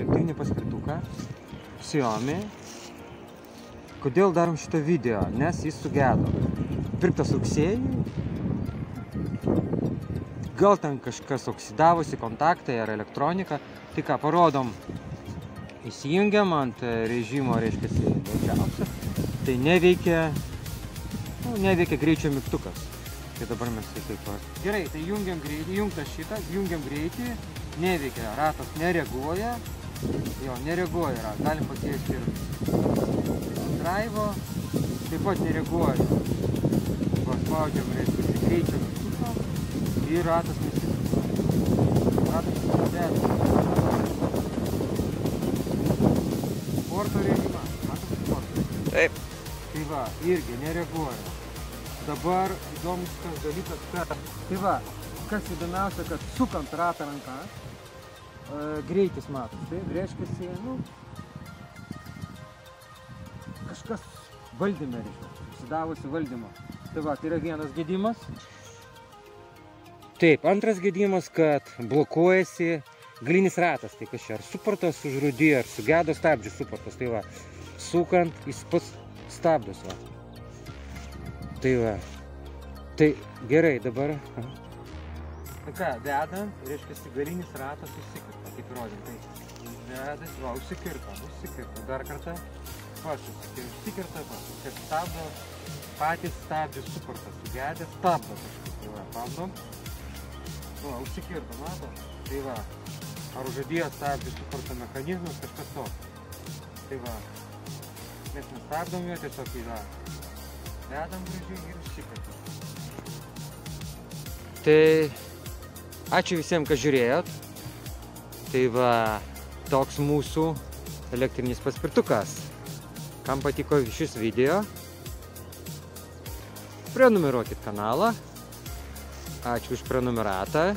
elektrinį paspirtuką Xiaomi. Kodėl darom šitą video? Nes jis sugedo. Pirktas rugsėjį. Gal ten kažkas oksidavosi, kontaktai ar elektronika. Tai ką, parodom. Įsijungiam ant režimo, reiškia, daugiausia. Tai neveikia greičio mygtukas. Tai dabar mes tai taip pat. Gerai, tai jungiam greitį, įjungtas šitas, jungiam greitį. Neveikia, ratas nereaguoja. Jo, nereaguoja ratas. Galim pakeisti ir drive, taip pat nereaguoja. Spaudžiam, reiškia, greičio mygtuką ir ratas nesisuka. Ratas nesisuka. Sporto režimą. Matot sporto? Taip. Tai va, irgi nereaguoja. Dabar įdomus tas dalykas, kad... Tai va, kas įdomiausia, kad sukant ratą ranką, greitis matos. Tai reiškia, kažkas valdyme, reiškia, susidavusi valdymo. Tai va, tai yra vienas gedimas. Taip, antras gedimas, kad blokuojasi galinis ratas. Tai kas čia, ar suportas užrūdėjo, ar sugedo stabdžių suportas. Tai va, sukant, jis pats stabdos, va. Tai va. Tai gerai, dabar. Tai ką, vedant, reiškia, galinis ratas užsikirta, kaip įrodėm. Tai vedas, va, užsikirta. Dar kartą. Va, užsikirta, va, kad stabdo, patys stabdžių suportas sugedė, stabdo kažkas. Tai va, pabdom. Va, užsikirta, mato? Tai va, ar užadėjo stabdžių suporto mechanizmas, kažkas toks. Tai va, mes nestabdom jo, tiesiog tai va. Vedam gražiai ir užsikirta. Tai ačiū visiems, kas žiūrėjot. Tai va, toks mūsų elektrinis paspirtukas. Kam patiko šis video, prenumeruokit kanalą. Ačiū už prenumeratą.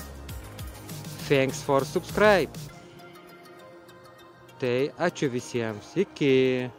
Thanks for subscribe. Tai ačiū visiems. Iki.